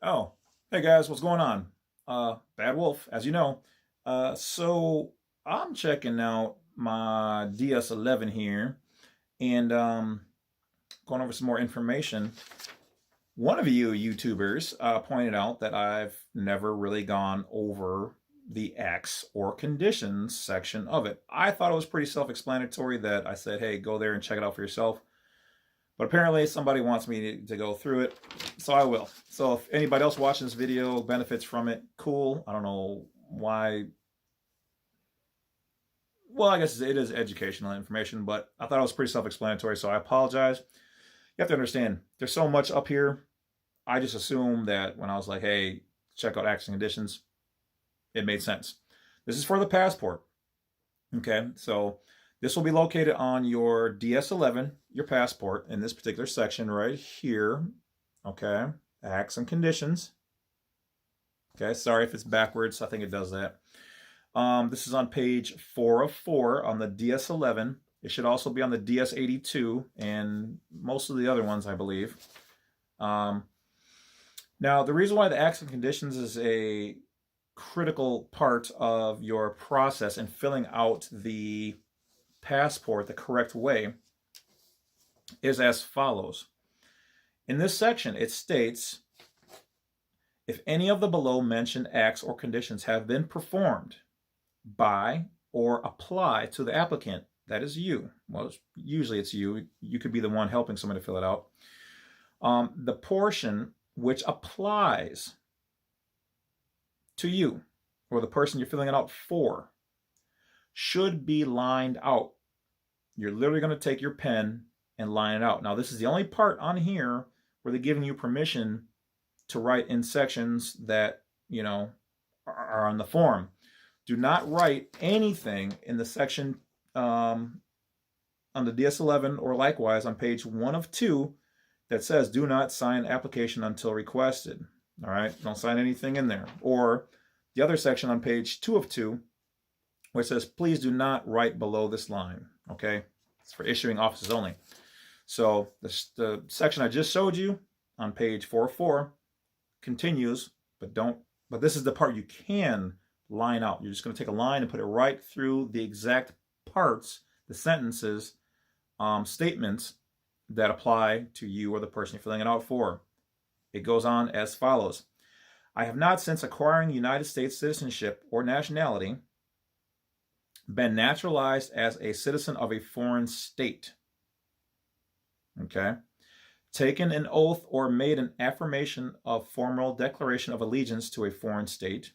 Oh, hey guys, what's going on? Bad Wolf, as you know. So I'm checking out my DS11 here and going over some more information. One of you YouTubers pointed out that I've never really gone over the acts or conditions section of it. I thought it was pretty self-explanatory that I said, hey, go there and check it out for yourself. But apparently somebody wants me to go through it, so I will. So if anybody else watching this video benefits from it, cool. I don't know why. Well, I guess it is educational information, but I thought it was pretty self-explanatory, so I apologize. You have to understand, there's so much up here. I just assumed that when I was like, hey, check out acts and conditions, it made sense. This is for the passport. Okay, so this will be located on your DS11, your passport, in this particular section right here. Okay, acts and conditions. Okay, sorry if it's backwards. I think it does that. This is on page 4 of 4 on the DS11. It should also be on the DS82 and most of the other ones, I believe. Now, the reason why the acts and conditions is a critical part of your process in filling out the passport the correct way is as follows. In this section, it states, if any of the below mentioned acts or conditions have been performed by or apply to the applicant, that is you. Well, usually it's you. You could be the one helping someone to fill it out. The portion which applies to you or the person you're filling it out for should be lined out. You're literally going to take your pen and line it out. Now, this is the only part on here where they're giving you permission to write in sections that, are on the form. Do not write anything in the section on the DS11 or likewise on page 1 of 2 that says do not sign application until requested. All right, don't sign anything in there. Or the other section on page 2 of 2 where it says please do not write below this line. Okay, it's for issuing offices only. So the section I just showed you on page 4 of 4 continues, but this is the part you can line out. You're just going to take a line and put it right through the exact parts, the sentences, statements that apply to you or the person you're filling it out for. It goes on as follows. I have not, since acquiring United States citizenship or nationality, been naturalized as a citizen of a foreign state. Okay. Taken an oath or made an affirmation of formal declaration of allegiance to a foreign state,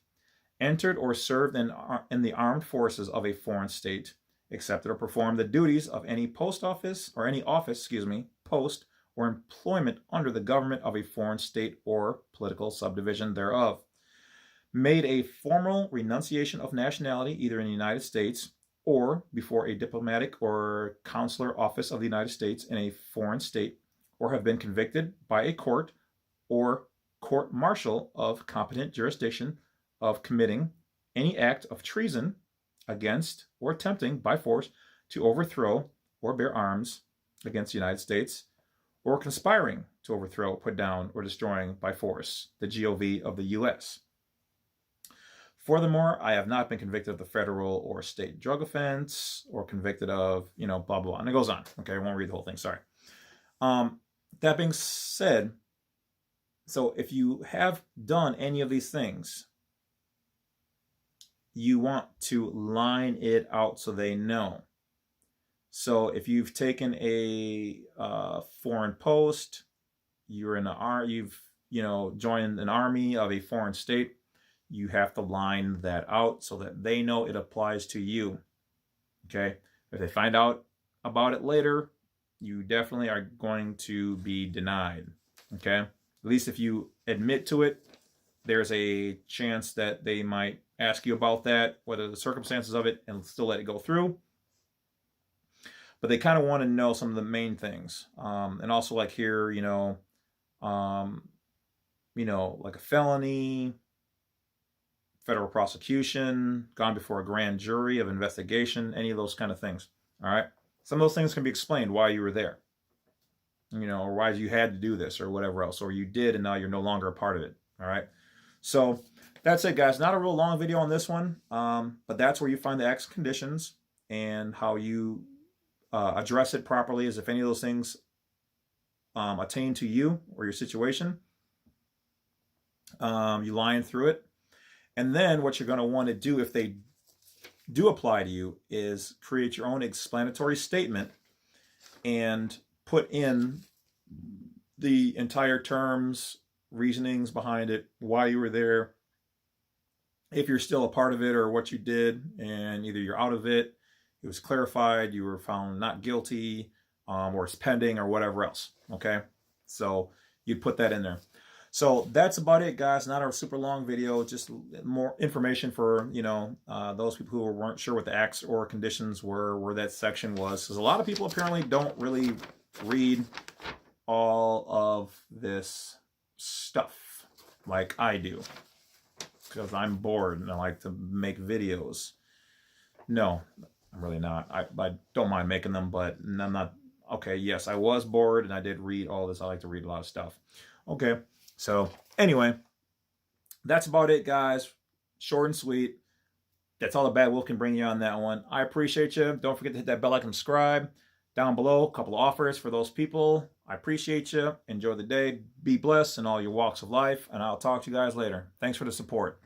entered or served in the armed forces of a foreign state, accepted or performed the duties of any post office or any office, post or employment under the government of a foreign state or political subdivision thereof, made a formal renunciation of nationality either in the United States or before a diplomatic or consular office of the United States in a foreign state, or have been convicted by a court or court martial of competent jurisdiction of committing any act of treason against or attempting by force to overthrow or bear arms against the United States, or conspiring to overthrow, put down, or destroying by force the GOV of the U.S. Furthermore, I have not been convicted of the federal or state drug offense or convicted of, blah, blah, blah. And it goes on. Okay, I won't read the whole thing. Sorry. That being said, so if you have done any of these things, you want to line it out so they know. So if you've taken a foreign post, you're in you've joined an army of a foreign state, you have to line that out so that they know it applies to you. Okay, if they find out about it later, you definitely are going to be denied. Okay, at least if you admit to it, there's a chance that they might ask you about that, whether the circumstances of it, and still let it go through. But they kind of want to know some of the main things, and also like here, like a felony, federal prosecution, gone before a grand jury of investigation, any of those kind of things. All right, some of those things can be explained why you were there, or why you had to do this or whatever else, or you did and now you're no longer a part of it. All right. So that's it, guys. Not a real long video on this one, but that's where you find the acts and conditions and how you address it properly. Is if any of those things attain to you or your situation, you line through it. And then what you're going to want to do if they do apply to you is create your own explanatory statement and put in the entire terms, reasonings behind it, why you were there, if you're still a part of it or what you did, and either you're out of it, it was clarified, you were found not guilty, or it's pending or whatever else. Okay, so you'd put that in there. So that's about it, guys. Not a super long video, just more information for, you know, those people who weren't sure what the acts or conditions were, where that section was. Because a lot of people apparently don't really read all of this stuff like I do. Because I'm bored and I like to make videos. No, I'm really not. I don't mind making them, but I'm not. Okay, yes, I was bored and I did read all this. I like to read a lot of stuff. Okay. So anyway, that's about it, guys. Short and sweet. That's all the Bad Wolf can bring you on that one. I appreciate you. Don't forget to hit that bell icon and subscribe. Down below, a couple of offers for those people. I appreciate you. Enjoy the day. Be blessed in all your walks of life. And I'll talk to you guys later. Thanks for the support.